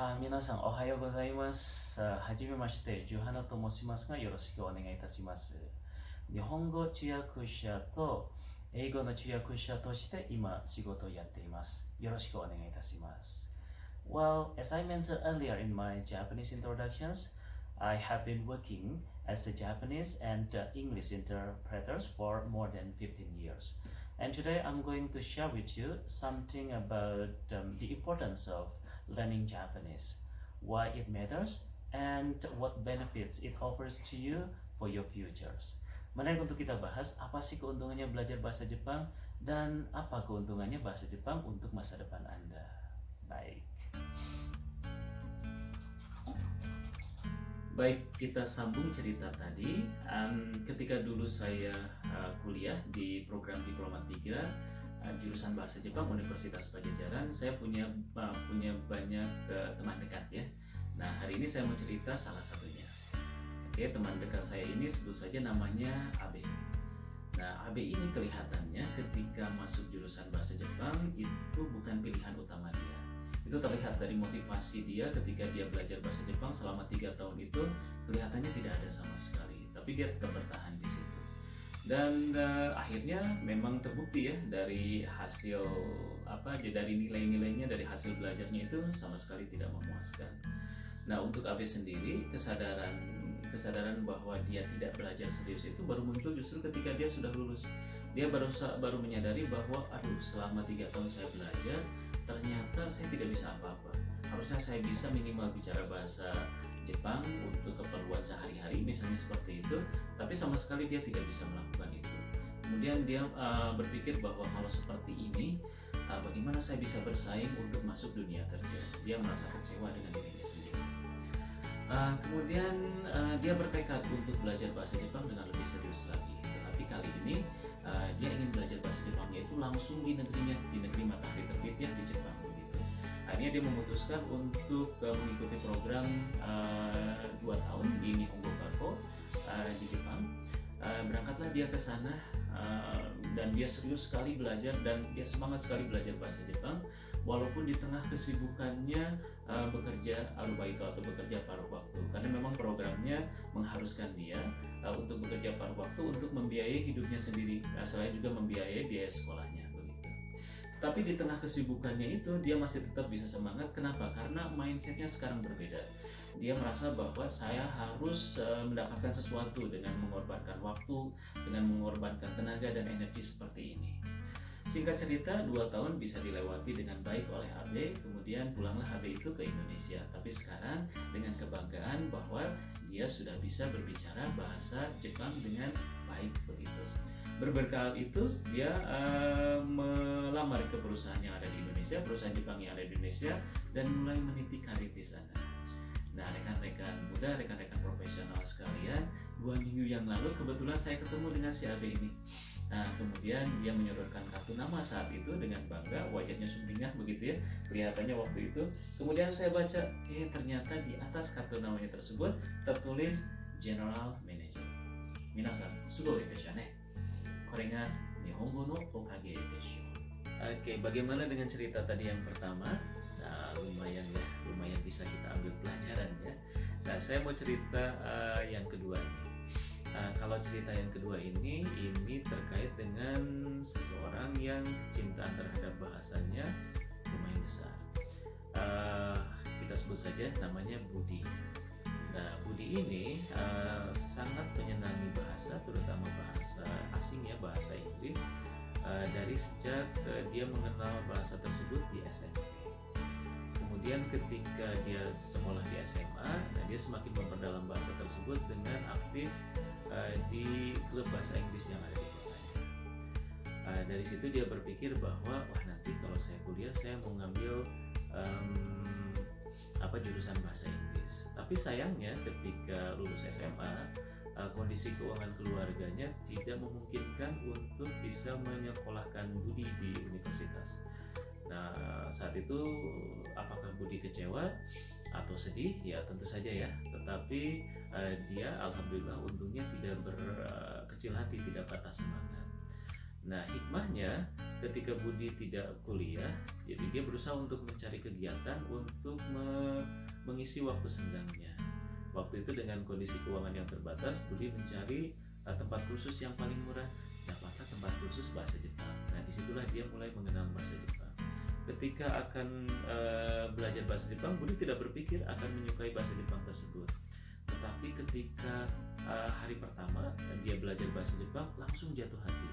皆さんおはようございます。はじめまして、ジュハナと申しますが、よろしくお願いいたします。日本語通訳者と英語の通訳者として今仕事をやっています。よろしくお願いいたします。Well, as I mentioned earlier in my Japanese introductions, I have been working as a Japanese and English interpreters for more than 15 years. And today I'm going to share with you something about the importance of learning Japanese, why it matters, and what benefits it offers to you for your futures. Menarik untuk kita bahas apa sih keuntungannya belajar bahasa Jepang dan apa keuntungannya bahasa Jepang untuk masa depan Anda. Baik. Baik, kita sambung cerita tadi. Ketika dulu saya kuliah di program Diploma 3, jurusan bahasa Jepang Universitas Pajajaran, saya punya banyak teman dekat ya. Nah, hari ini saya mau cerita salah satunya. Oke, teman dekat saya ini sebut saja namanya Abe. Nah, Abe ini kelihatannya ketika masuk jurusan bahasa Jepang itu bukan pilihan utama dia. Itu terlihat dari motivasi dia ketika dia belajar bahasa Jepang selama 3 tahun itu kelihatannya tidak ada sama sekali, tapi dia tetap bertahan di situ. Dan akhirnya memang terbukti ya dari hasil dari nilai-nilainya, dari hasil belajarnya itu sama sekali tidak memuaskan. Nah, untuk Abe sendiri kesadaran bahwa dia tidak belajar serius itu baru muncul justru ketika dia sudah lulus. Dia baru menyadari bahwa selama 3 tahun saya belajar ternyata saya tidak bisa apa-apa. Harusnya saya bisa minimal bicara bahasa Jepang untuk keperluan sehari-hari misalnya seperti itu, tapi sama sekali dia tidak bisa melakukan itu. Kemudian dia berpikir bahwa kalau seperti ini bagaimana saya bisa bersaing untuk masuk dunia kerja. Dia merasa kecewa dengan dirinya sendiri. Kemudian dia bertekad untuk belajar bahasa Jepang dengan lebih serius lagi. Tetapi kali ini dia ingin belajar bahasa Jepangnya itu langsung di negerinya, di negeri matahari terbit ya, di Jepang begitu. Akhirnya dia memutuskan untuk mengikuti program 2 tahun di Nihongo Gakko di Jepang. Berangkatlah dia ke sana dan dia serius sekali belajar dan dia semangat sekali belajar bahasa Jepang walaupun di tengah kesibukannya bekerja arubaito atau bekerja paruh waktu, karena memang programnya mengharuskan dia untuk bekerja paruh waktu untuk membiayai hidupnya sendiri, selain juga membiayai biaya sekolahnya begitu. Tapi di tengah kesibukannya itu dia masih tetap bisa semangat. Kenapa? Karena mindsetnya sekarang berbeda. Dia merasa bahwa saya harus mendapatkan sesuatu dengan mengorbankan waktu, dengan mengorbankan tenaga dan energi seperti ini. Singkat cerita, 2 tahun bisa dilewati dengan baik oleh Abe. Kemudian pulanglah Abe itu ke Indonesia. Tapi sekarang dengan kebanggaan bahwa dia sudah bisa berbicara bahasa Jepang dengan baik begitu. Berbekal itu dia melamar ke perusahaan yang ada di Indonesia, perusahaan Jepang yang ada di Indonesia, dan mulai meniti karir di sana. Nah, rekan-rekan muda, rekan-rekan profesional sekalian, 2 minggu yang lalu kebetulan saya ketemu dengan si Abe ini. Nah, kemudian dia menyodorkan kartu nama saat itu dengan bangga, wajahnya sumringah begitu ya, kelihatannya waktu itu. Kemudian saya baca, ternyata di atas kartu namanya tersebut tertulis General Manager. Minasan, sugoi desu ne. Kore ga Nihongo no okage desu. Oke, bagaimana dengan cerita tadi yang pertama? Nah, lumayan bisa kita ambil pelajaran ya. Nah, saya mau cerita yang kedua ini. Kalau cerita yang kedua ini terkait dengan seseorang yang kecintaan terhadap bahasanya lumayan besar. Kita sebut saja namanya Budi. Nah, Budi ini sangat menyenangi bahasa, terutama bahasa asing ya, bahasa Inggris, dari sejak dia mengenal bahasa tersebut di SMP. Kemudian ketika dia sekolah di SMA, dia semakin memperdalam bahasa tersebut dengan aktif di klub bahasa Inggris yang ada di kotanya. Dari situ dia berpikir bahwa nanti kalau saya kuliah saya mau ngambil jurusan bahasa Inggris. Tapi sayangnya ketika lulus SMA, kondisi keuangan keluarganya tidak memungkinkan untuk bisa menyekolahkan Budi di universitas. Nah, saat itu apakah Budi kecewa atau sedih? Ya tentu saja ya. Tetapi dia alhamdulillah untungnya tidak berkecil hati, tidak patah semangat. Nah, hikmahnya ketika Budi tidak kuliah, jadi dia berusaha untuk mencari kegiatan untuk mengisi waktu senggangnya. Waktu itu dengan kondisi keuangan yang terbatas, Budi mencari tempat kursus yang paling murah. Dapatlah tempat kursus bahasa Jepang. Nah, disitulah dia mulai mengenal bahasa Jepang. Ketika akan belajar bahasa Jepang, Budi tidak berpikir akan menyukai bahasa Jepang tersebut. Tetapi ketika hari pertama dia belajar bahasa Jepang, langsung jatuh hati.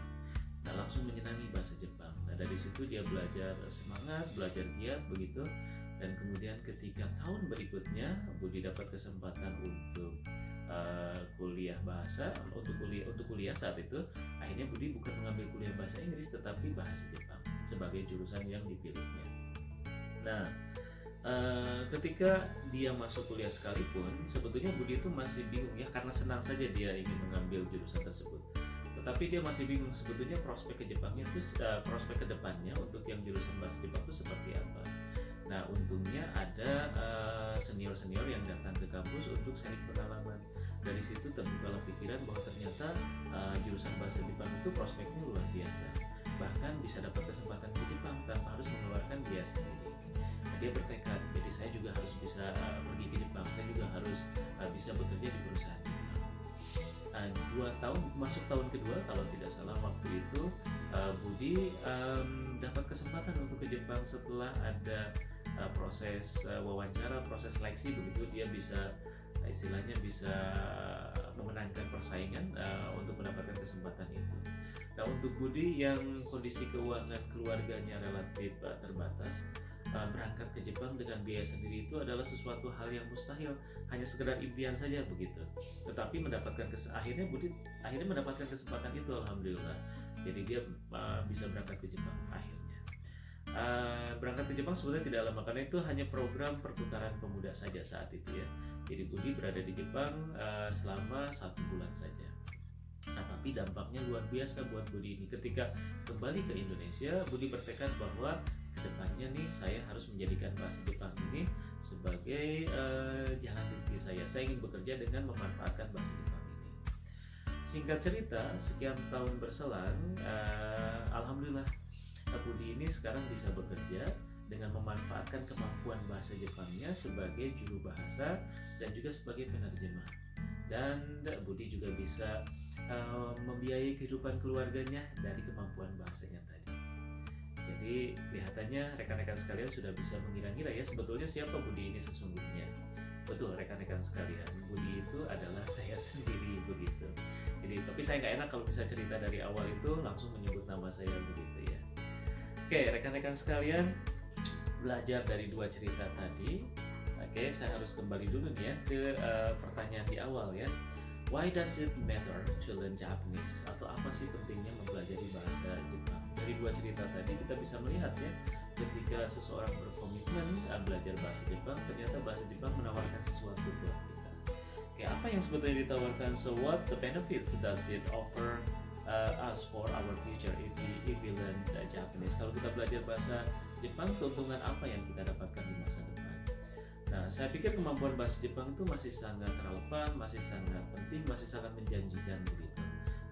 Nah, langsung menyenangi bahasa Jepang. Nah, dari situ dia belajar semangat, belajar giat begitu. Dan kemudian ketika tahun berikutnya Budi dapat kesempatan untuk kuliah bahasa, untuk kuliah saat itu, akhirnya Budi bukan mengambil kuliah bahasa Inggris tetapi bahasa Jepang sebagai jurusan yang dipilihnya. Nah, ketika dia masuk kuliah sekalipun, sebetulnya Budi itu masih bingung ya, karena senang saja dia ingin mengambil jurusan tersebut. Tetapi dia masih bingung sebetulnya prospek ke Jepangnya itu, prospek ke depannya untuk yang jurusan bahasa Jepang itu seperti apa. Nah, untungnya ada senior-senior yang datang ke kampus untuk sharing pengalaman. Dari situ terbukalah pikiran bahwa ternyata jurusan bahasa Jepang itu prospeknya luar biasa. Bahkan bisa dapat kesempatan ke Jepang tanpa harus mengeluarkan biaya sendiri. Nah, dia bertekad, jadi saya juga harus bisa pergi ke Jepang, saya juga harus bisa bekerja di perusahaan Jepang. 2 tahun, masuk tahun kedua kalau tidak salah waktu itu, Budi dapat kesempatan untuk ke Jepang setelah ada proses wawancara, proses seleksi begitu. Dia bisa istilahnya bisa memenangkan persaingan untuk mendapatkan kesempatan itu. Nah, untuk Budi yang kondisi keuangan keluarganya relatif terbatas, berangkat ke Jepang dengan biaya sendiri itu adalah sesuatu hal yang mustahil, hanya sekedar impian saja begitu. Tetapi akhirnya Budi mendapatkan kesempatan itu, alhamdulillah. Jadi dia bisa berangkat ke Jepang akhirnya. Berangkat ke Jepang sebenarnya tidak lama karena itu hanya program pertukaran pemuda saja saat itu ya. Jadi Budi berada di Jepang selama 1 bulan saja. Nah, tapi dampaknya luar biasa buat Budi ini. Ketika kembali ke Indonesia, Budi bertekad bahwa kedepannya nih saya harus menjadikan bahasa Jepang ini sebagai jalan rezeki saya. Saya ingin bekerja dengan memanfaatkan bahasa Jepang ini. Singkat cerita, sekian tahun berselang, alhamdulillah Budi ini sekarang bisa bekerja dengan memanfaatkan kemampuan bahasa Jepangnya sebagai juru bahasa dan juga sebagai penerjemah. Dan Budi juga bisa membiayai kehidupan keluarganya dari kemampuan bahasanya tadi. Jadi kelihatannya rekan-rekan sekalian sudah bisa mengira-ngira ya sebetulnya siapa Budi ini sesungguhnya. Betul rekan-rekan sekalian, Budi itu adalah saya sendiri begitu. Jadi tapi saya nggak enak kalau bisa cerita dari awal itu langsung menyebut nama saya begitu ya. Oke, rekan-rekan sekalian, belajar dari 2 cerita tadi. Oke, saya harus kembali dulu nih ya ke pertanyaan di awal ya. Why does it matter to learn Japanese? Atau apa sih pentingnya mempelajari bahasa Jepang? Dari 2 cerita tadi kita bisa melihat ya, ketika seseorang berkomitmen belajar bahasa Jepang, ternyata bahasa Jepang menawarkan sesuatu buat kita. Oke, apa yang sebetulnya ditawarkan? So what the benefits does it offer us for our future if we learn Japanese? Kalau kita belajar bahasa Jepang, keuntungan apa yang kita dapatkan di masa depan? Nah, saya pikir kemampuan bahasa Jepang itu masih sangat relevan, masih sangat penting, masih sangat menjanjikan begitu.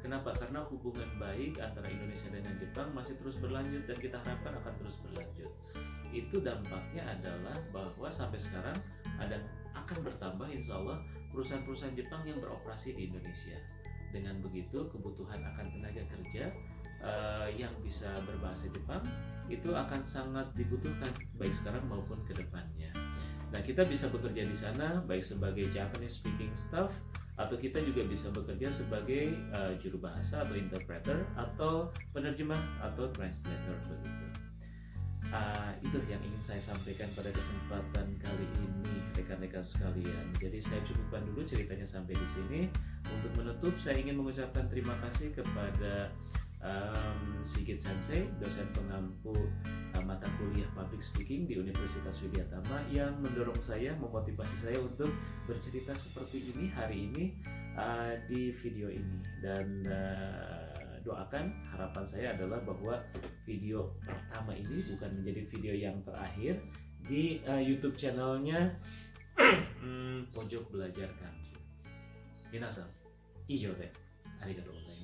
Kenapa? Karena hubungan baik antara Indonesia dengan Jepang masih terus berlanjut dan kita harapkan akan terus berlanjut. Itu dampaknya adalah bahwa sampai sekarang akan bertambah insya Allah perusahaan-perusahaan Jepang yang beroperasi di Indonesia. Dengan begitu kebutuhan akan tenaga kerja yang bisa berbahasa Jepang itu akan sangat dibutuhkan baik sekarang maupun ke depannya. Nah, kita bisa bekerja di sana baik sebagai Japanese speaking staff atau kita juga bisa bekerja sebagai juru bahasa atau interpreter atau penerjemah atau translator begitu. Itu yang ingin saya sampaikan pada kesempatan kali ini rekan-rekan sekalian. Jadi saya cukupkan dulu ceritanya sampai di sini. Untuk menutup saya ingin mengucapkan terima kasih kepada Sigit Sensei, dosen pengampu mata kuliah Public Speaking di Universitas Widyatama yang mendorong saya, memotivasi saya untuk bercerita seperti ini hari ini di video ini. Dan doakan, harapan saya adalah bahwa video pertama ini bukan menjadi video yang terakhir di YouTube channelnya Pojok Belajar Kanji. Minasan, ijo de. Arigatou gozaimasu.